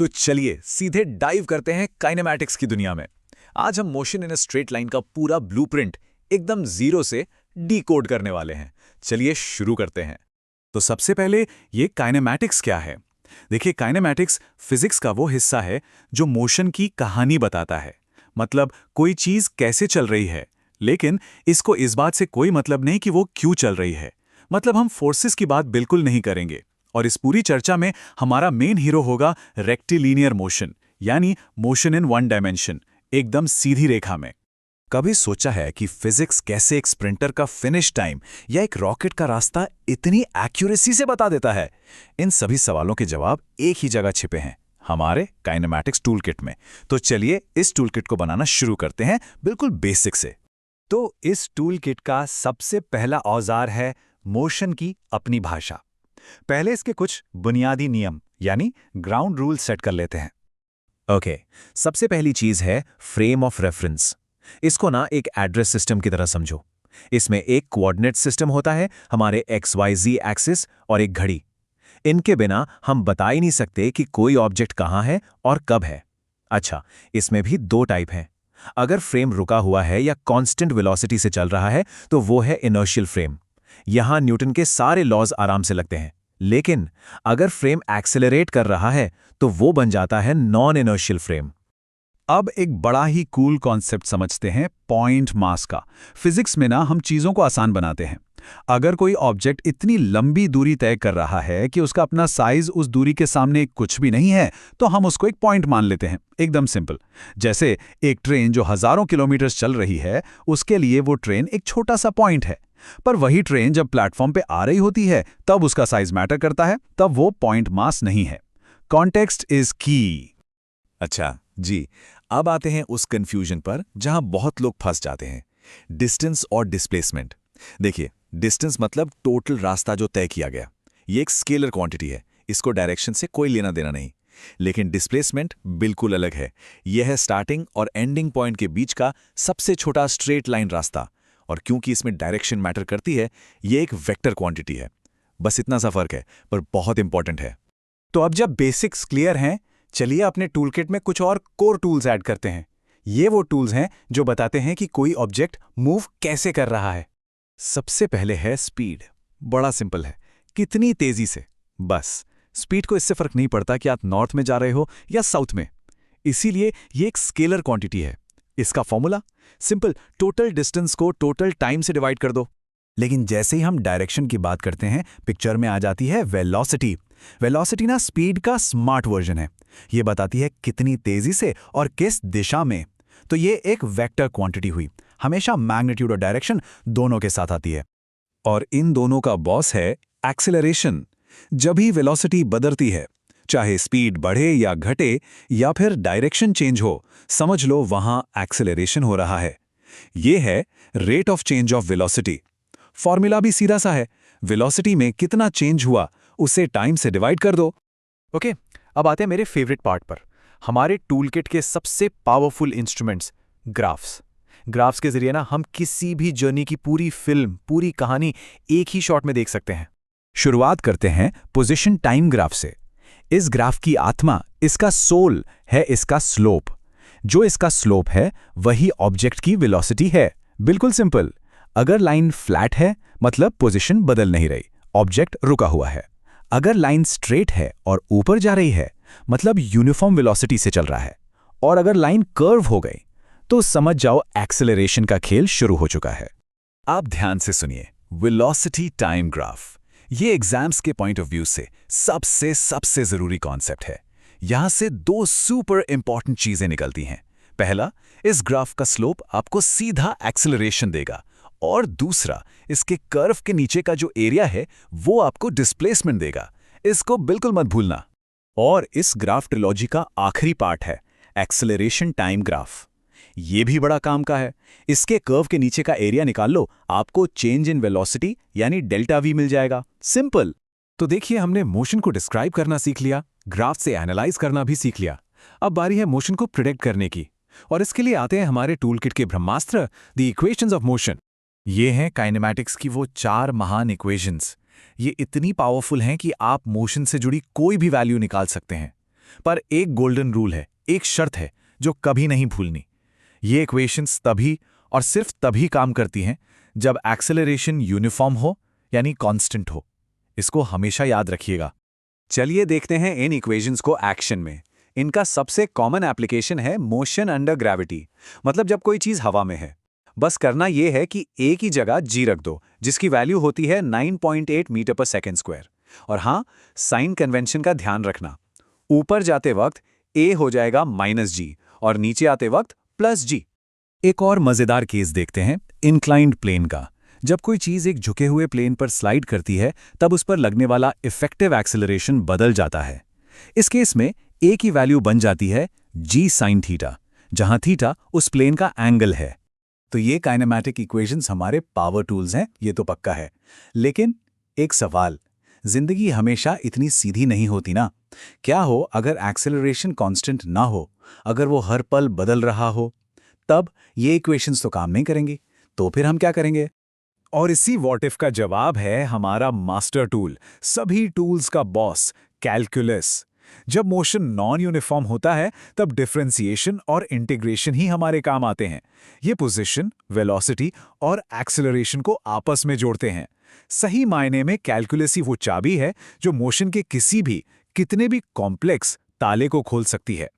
तो चलिए सीधे डाइव करते हैं काइनेमैटिक्स की दुनिया में। आज हम motion in a straight line का पूरा ब्लूप्रिंट एकदम जीरो से डीकोड करने वाले हैं। चलिए शुरू करते हैं। तो सबसे पहले ये काइनेमैटिक्स क्या है? देखिए, काइनेमैटिक्स फिजिक्स का वो हिस्सा है जो मोशन की कहानी बताता है। मतलब कोई चीज कैसे चल रही है, लेकिन इसको इस बात से कोई मतलब नहीं कि वो क्यों चल रही है। मतलब हम फोर्सेस की बात बिल्कुल नहीं करेंगे। और इस पूरी चर्चा में हमारा मेन हीरो होगा रेक्टिलिनियर मोशन, यानी मोशन इन वन डायमेंशन, एकदम सीधी रेखा में। कभी सोचा है कि फिजिक्स कैसे एक स्प्रिंटर का फिनिश टाइम या एक रॉकेट का रास्ता इतनी एक्यूरेसी से बता देता है? इन सभी सवालों के जवाब एक ही जगह छिपे हैं, हमारे काइनेमैटिक्स टूलकिट में। तो चलिए इस टूलकिट को बनाना शुरू करते हैं, बिल्कुल बेसिक से। तो इस टूलकिट का सबसे पहला औजार है मोशन की अपनी भाषा। पहले इसके कुछ बुनियादी नियम यानी ग्राउंड रूल सेट कर लेते हैं। ओके, सबसे पहली चीज है फ्रेम ऑफ रेफरेंस। इसको ना एक एड्रेस सिस्टम की तरह समझो। इसमें एक कोऑर्डिनेट सिस्टम होता है, हमारे XYZ एक्सिस, और एक घड़ी। इनके बिना हम बता ही नहीं सकते कि कोई ऑब्जेक्ट कहाँ है और कब है। अच्छा, इसमें भी दो टाइप हैं। अगर फ्रेम रुका हुआ है या कांस्टेंट वेलोसिटी से चल रहा है तो वो है इनर्शियल फ्रेम। यहां न्यूटन के सारे लॉज आराम से लगते हैं। लेकिन अगर फ्रेम एक्सेलरेट कर रहा है तो वो बन जाता है नॉन इनर्शियल फ्रेम। अब एक बड़ा ही कूल कॉन्सेप्ट समझते हैं, पॉइंट मास का। फिजिक्स में ना हम चीजों को आसान बनाते हैं। अगर कोई ऑब्जेक्ट इतनी लंबी दूरी तय कर रहा है कि उसका अपना साइज उस दूरी के सामने कुछ भी नहीं है, तो हम उसको एक पॉइंट मान लेते हैं। एकदम सिंपल। जैसे एक ट्रेन जो हजारों किलोमीटर चल रही है, उसके लिए वो ट्रेन एक छोटा सा पॉइंट है। पर वही ट्रेन जब प्लेटफॉर्म पे आ रही होती है तब उसका साइज मैटर करता है, तब वो पॉइंट मास नहीं है। कॉन्टेक्स्ट इज की। अच्छा जी, अब आते हैं उस कंफ्यूजन पर जहां बहुत लोग फंस जाते हैं, डिस्टेंस और डिस्प्लेसमेंट। देखिए, डिस्टेंस मतलब टोटल रास्ता जो तय किया गया। ये एक स्केलर क्वांटिटी है, इसको डायरेक्शन से कोई लेना देना नहीं। लेकिन डिस्प्लेसमेंट बिल्कुल अलग है। यह है स्टार्टिंग और एंडिंग पॉइंट के बीच का सबसे छोटा स्ट्रेट लाइन रास्ता। और क्योंकि इसमें डायरेक्शन मैटर करती है, ये एक वेक्टर क्वांटिटी है। बस इतना सा फर्क है, पर बहुत इंपॉर्टेंट है। तो अब जब बेसिक्स क्लियर हैं, चलिए अपने टूलकिट में कुछ और कोर टूल्स ऐड करते हैं। ये वो टूल्स हैं जो बताते हैं कि कोई ऑब्जेक्ट मूव कैसे कर रहा है। सबसे पहले है स्पीड। बड़ा सिंपल है, कितनी तेजी से। बस स्पीड को इससे फर्क नहीं पड़ता कि आप नॉर्थ में जा रहे हो या साउथ में। इसीलिए ये एक स्केलर क्वांटिटी है। इसका फॉर्मूला सिंपल, टोटल डिस्टेंस को टोटल टाइम से डिवाइड कर दो। लेकिन जैसे ही हम डायरेक्शन की बात करते हैं, पिक्चर में आ जाती है वेलोसिटी। वेलोसिटी ना स्पीड का स्मार्ट वर्जन है। ये बताती है कितनी तेजी से और किस दिशा में। तो ये एक वेक्टर क्वांटिटी हुई, हमेशा मैग्नीट्यूड और डायरेक्शन दोनों के साथ आती है। और इन दोनों का बॉस है एक्सेलरेशन। जब ही वेलोसिटी बदलती है, चाहे स्पीड बढ़े या घटे या फिर डायरेक्शन चेंज हो, समझ लो वहां एक्सेलरेशन हो रहा है। ये है rate of change of velocity. Formula भी सीधा सा है, वेलोसिटी में कितना चेंज हुआ उसे टाइम से डिवाइड कर दो। ओके, अब आते हैं मेरे फेवरेट पार्ट पर, हमारे टूलकिट के सबसे पावरफुल इंस्ट्रूमेंट्स, ग्राफ्स। ग्राफ्स के जरिए ना हम किसी भी जर्नी की पूरी फिल्म, पूरी कहानी एक ही शॉट में देख सकते हैं। शुरुआत करते हैं पोजीशन टाइम ग्राफ से। इस ग्राफ की आत्मा, इसका सोल है इसका स्लोप। जो इसका स्लोप है वही ऑब्जेक्ट की वेलोसिटी है। बिल्कुल सिंपल। अगर लाइन फ्लैट है मतलब पोजीशन बदल नहीं रही, ऑब्जेक्ट रुका हुआ है। अगर लाइन स्ट्रेट है और ऊपर जा रही है मतलब यूनिफॉर्म वेलोसिटी से चल रहा है। और अगर लाइन कर्व हो गई तो समझ जाओ एक्सेलरेशन का खेल शुरू हो चुका है। आप ध्यान से सुनिए, वेलोसिटी टाइम ग्राफ, ये एग्जाम्स के पॉइंट ऑफ व्यू से सबसे जरूरी कॉन्सेप्ट है। यहां से दो सुपर इंपॉर्टेंट चीजें निकलती हैं। पहला, इस ग्राफ का स्लोप आपको सीधा एक्सेलरेशन देगा, और दूसरा, इसके कर्व के नीचे का जो एरिया है वो आपको डिस्प्लेसमेंट देगा। इसको बिल्कुल मत भूलना। और इस ग्राफ ट्रिलॉजी का आखिरी पार्ट है एक्सेलरेशन टाइम ग्राफ। ये भी बड़ा काम का है। इसके कर्व के नीचे का एरिया निकाल लो, आपको चेंज इन वेलोसिटी यानी डेल्टा वी मिल जाएगा। सिंपल। तो देखिए, हमने मोशन को डिस्क्राइब करना सीख लिया, ग्राफ से एनालाइज करना भी सीख लिया। अब बारी है मोशन को प्रिडिक्ट करने की, और इसके लिए आते हैं हमारे टूलकिट के ब्रह्मास्त्र, द इक्वेशंस ऑफ मोशन। ये हैं काइनेमैटिक्स की वो 4 महान इक्वेशंस। ये इतनी पावरफुल हैं कि आप मोशन से जुड़ी कोई भी वैल्यू निकाल सकते हैं। पर एक गोल्डन रूल है, एक शर्त है जो कभी नहीं भूलनी। ये इक्वेशंस तभी और सिर्फ तभी काम करती हैं जब एक्सेलरेशन यूनिफॉर्म हो, यानी कांस्टेंट हो। इसको हमेशा याद रखिएगा। चलिए देखते हैं इन इक्वेशंस को एक्शन में। इनका सबसे कॉमन एप्लीकेशन है मोशन अंडर ग्रेविटी, मतलब जब कोई चीज हवा में है। बस करना यह है कि ए की जगह जी रख दो, जिसकी वैल्यू होती है 9.8 मीटर पर सेकेंड स्क्वायर। और हाँ, साइन कन्वेंशन का ध्यान रखना। ऊपर जाते वक्त ए हो जाएगा -g और नीचे आते वक्त +g। एक और मजेदार केस देखते हैं, इंक्लाइंड प्लेन का। जब कोई चीज एक झुके हुए प्लेन पर स्लाइड करती है, तब उस पर लगने वाला इफेक्टिव एक्सेलरेशन बदल जाता है। इस केस में ए की वैल्यू बन जाती है g sin थीटा, जहां थीटा उस प्लेन का एंगल है। तो ये काइनेमैटिक इक्वेशंस हमारे पावर टूल्स हैं, ये तो पक्का है। लेकिन एक सवाल, जिंदगी हमेशा इतनी सीधी नहीं होती ना। क्या हो अगर एक्सेलरेशन कांस्टेंट ना हो, अगर वो हर पल बदल रहा हो? तब ये इक्वेशंस तो काम नहीं करेंगी। तो फिर हम क्या करेंगे? और इसी व्हाट इफ का जवाब है हमारा मास्टर टूल, सभी टूल्स का बॉस, कैलकुलस। जब मोशन नॉन यूनिफॉर्म होता है, तब डिफरेंशिएशन और इंटीग्रेशन ही हमारे काम आते हैं। ये पोजीशन, वेलोसिटी और एक्सेलरेशन को आपस में जोड़ते हैं। सही मायने में कैलकुलस ही वो चाबी है जो मोशन के किसी भी, कितने भी कॉम्प्लेक्स ताले को खोल सकती है।